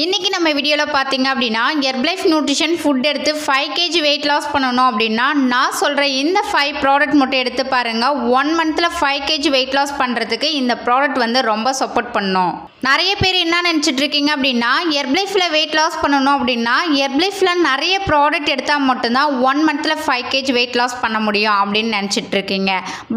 இன்னைக்கு நம்ம வீடியோல பாத்தீங்க அப்படினா ஹெர்பலைஃப் நியூட்ரிஷன் ஃபுட் எடுத்து 5 kg weight loss பண்ணனும் அப்படினா நான் சொல்ற இந்த 5 ப்ராடக்ட் மட்டும் எடுத்து பாருங்க 1 மந்த்ல 5 kg weight loss பண்றதுக்கு இந்த ப்ராடக்ட் வந்து ரொம்ப சப்போர்ட் பண்ணும். நிறைய பேர் என்ன நினைச்சிட்டு இருக்கீங்க அப்படினா ஹெர்பலைஃப்ல weight loss பண்ணனும் அப்படினா ஹெர்பலைஃப்ல நிறைய ப்ராடக்ட் எடுத்தா மட்டும் தான் 1 மந்த்ல 5 kg weight loss பண்ண முடியும் அப்படினு நினைச்சிட்டு இருக்கீங்க.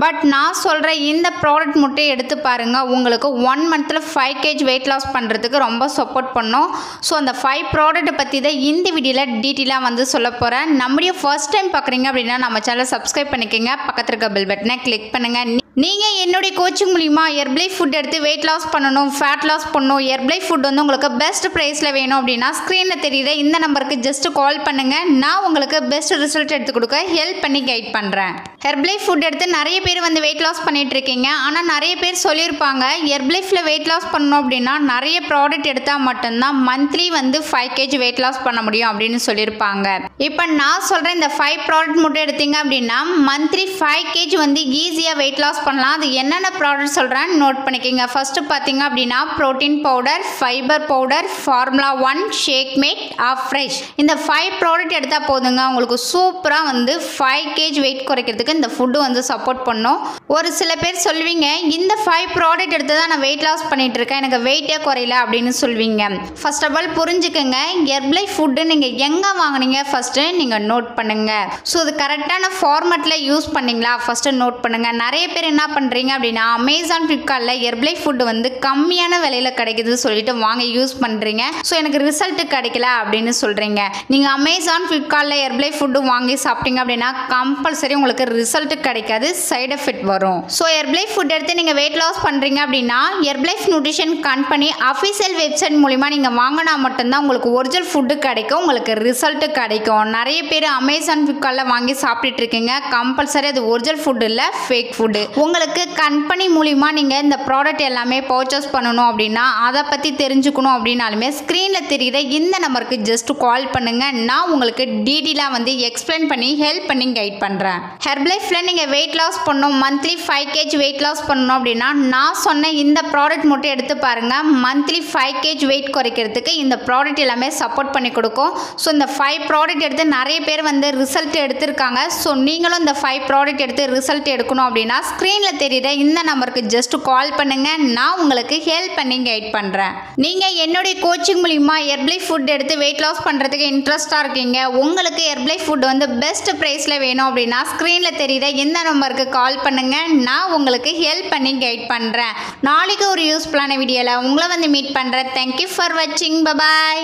பட் நான் சொல்ற இந்த ப்ராடக்ட் மட்டும் எடுத்து பாருங்க உங்களுக்கு 1 மந்த்ல 5 kg weight loss பண்றதுக்கு ரொம்ப சப்போர்ட் பண்ணும். ஸோ அந்த 5 ப்ராடக்ட்டை பற்றி தான் இந்த வீடியோவில் டீட்டெயிலாக வந்து சொல்ல போகிறேன். நம்முடைய ஃபர்ஸ்ட் டைம் பார்க்குறீங்க அப்படின்னா நம்ம சேனலை சப்ஸ்கிரைப் பண்ணிக்கோங்க, பக்கத்தில் இருக்க பெல் பட்டனை கிளிக் பண்ணுங்கள். நீங்கள் என்னுடைய கோச்சிங் மூலிமா ஹெர்பலைஃப் ஃபுட் எடுத்து வெயிட் லாஸ் பண்ணணும், ஃபேட் லாஸ் பண்ணணும், ஹெர்பலைஃப் ஃபுட் வந்து உங்களுக்கு பெஸ்ட் ப்ரைஸில் வேணும் அப்படின்னா ஸ்க்ரீனில் தெரியுற இந்த நம்பருக்கு ஜஸ்ட் கால் பண்ணுங்கள். நான் உங்களுக்கு பெஸ்ட் ரிசல்ட் எடுத்து கொடுக்க ஹெல்ப் பண்ணி கைட் பண்ணுறேன். ஹெர்பலைஃப் ஃபுட் எடுத்து நிறைய பேர் வந்து வெயிட் லாஸ் பண்ணிட்டு இருக்கீங்க. ஆனால் நிறைய பேர் சொல்லியிருப்பாங்க ஹெர்பலைஃப்ல வெயிட் லாஸ் பண்ணணும் அப்படின்னா நிறைய ப்ராடக்ட் எடுத்தால் மட்டும்தான் மந்த்லி வந்து 5 kg வெயிட் லாஸ் பண்ண முடியும் அப்படின்னு சொல்லியிருப்பாங்க. இப்போ நான் சொல்கிறேன் இந்த 5 ப்ராடக்ட் மட்டும் எடுத்தீங்க அப்படின்னா மந்த்லி 5 kg வந்து ஈஸியாக வெயிட் லாஸ் பண்ணலாம். அது என்னென்ன ப்ராடக்ட் சொல்கிறேன் நோட் பண்ணிக்கோங்க. ஃபஸ்ட்டு பார்த்தீங்க அப்படின்னா protein powder, fibre powder, formula 1, shake mate, fresh. இந்த 5 ப்ராடக்ட் எடுத்தால் போதுங்க உங்களுக்கு சூப்பராக வந்து 5 kg வெயிட் குறைக்கிறதுக்கு இந்த ஃபுட்டு வந்து சப்போர்ட் பண்ணும். ஒரு சில பேர் சொல்வீங்க இந்த 5 ப்ராடக்ட் எடுத்து தான் நான் வெயிட் லாஸ் பண்ணிட்டு இருக்கேன், எனக்கு வெயிட்டே குறையல அப்படின்னு சொல்வீங்க. ஃபர்ஸ்ட் ஆஃப் ஆல் புரிஞ்சுக்கங்க, ஹெர்பலைஃப் ஃபுட்டு நீங்கள் எங்கே வாங்கினீங்க ஃபஸ்ட்டு நீங்கள் நோட் பண்ணுங்கள். ஸோ அது கரெக்டான ஃபார்மேட்டில் யூஸ் பண்ணிங்களா ஃபஸ்ட்டு நோட் பண்ணுங்கள். நிறைய பேர் என்ன பண்ணுறீங்க அப்படின்னா அமேசான், ஃப்ளிப்கார்ட்டில் ஹெர்பலைஃப் ஃபுட்டு வந்து கம்மியான விலையில் கிடைக்குதுன்னு சொல்லிட்டு வாங்கி யூஸ் பண்ணுறீங்க. ஸோ எனக்கு ரிசல்ட்டு கிடைக்கல அப்படின்னு சொல்கிறீங்க. நீங்கள் அமேசான், ஃப்ளிப்கார்ட்டில் ஹெர்பலைஃப் ஃபுட்டு வாங்கி சாப்பிட்டீங்க அப்படின்னா கம்பல்சரி உங்களுக்கு ரிசல்ட்டு கிடைக்காது, சைடு எஃபெக்ட் வரும். ஸோ ஹெர்பலைஃப் ஃபுட் எடுத்து நீங்கள் வெயிட் லாஸ் பண்ணுறீங்க அப்படின்னா Herbalife nutrition company official website மூலிமா நீங்கள் வாங்கினா மட்டும்தான் உங்களுக்கு ஒரிஜினல் ஃபுட்டு கிடைக்கும், உங்களுக்கு ரிசல்ட்டு கிடைக்கும். நிறைய பேர் அமேசான், ஃப்ளிப்கார்ட்டில் வாங்கி சாப்பிட்டுட்டு இருக்கீங்க. கம்பல்சரி அது ஒரிஜினல் ஃபுட் இல்லை, ஃபேக் ஃபுட்டு. உங்களுக்கு கம்பெனி மூலிமா நீங்கள் இந்த ப்ராடக்ட் எல்லாமே பர்ச்சேஸ் பண்ணணும் அப்படின்னா அதை பற்றி தெரிஞ்சுக்கணும் அப்படின்னாலுமே ஸ்க்ரீனில் தெரிகிற இந்த நம்பருக்கு ஜஸ்ட் கால் பண்ணுங்கள். நான் உங்களுக்கு டீட்டெயிலாக வந்து எக்ஸ்பிளைன் பண்ணி ஹெல்ப் பண்ணி கைட் பண்ணுறேன். ஹெர்பலைஃப்ல நீங்கள் வெயிட் லாஸ் பண்ணணும், மந்த்லி 5 kg வெயிட் லாஸ் பண்ணணும் அப்படின்னா நான் சொன்ன இந்த ப்ராடக்ட் மட்டும் எடுத்து பாருங்கள். மந்த்லி 5 kg வெயிட் குறைக்கிறதுக்கு இந்த ப்ராடக்ட் எல்லாமே சப்போர்ட் பண்ணி கொடுக்கும். ஸோ இந்த 5 ப்ராடக்ட் எடுத்து நிறைய பேர் வந்து ரிசல்ட் எடுத்திருக்காங்க. ஸோ நீங்களும் இந்த 5 ப்ராடக்ட் எடுத்து ரிசல்ட் எடுக்கணும் அப்படின்னா ஸ்க்ரீனில் தெரியுற இந்த நம்பருக்கு ஜஸ்ட் கால் பண்ணுங்கள். நான் உங்களுக்கு ஹெல்ப் பண்ணி கைட் பண்ணுறேன். நீங்கள் என்னுடைய கோச்சிங் மூலிமா ஹெர்பலைஃப் ஃபுட் எடுத்து வெயிட் லாஸ் பண்ணுறதுக்கு இன்ட்ரெஸ்ட்டாக இருக்கீங்க, உங்களுக்கு ஹெர்பலைஃப் ஃபுட் வந்து பெஸ்ட் ப்ரைஸில் வேணும் அப்படின்னா ஸ்க்ரீனில் தெரியுற இந்த நம்பருக்கு கால் பண்ணுங்கள். நான் உங்களுக்கு ஹெல்ப் பண்ணி கைட் பண்ணுறேன். நாளைக்கு ஒரு யூஸ்ஃபுல்லான வீடியோவில் உங்களை வந்து மீட் பண்ணுறேன். தேங்க்யூ ஃபார் வாட்சிங். பபாய்.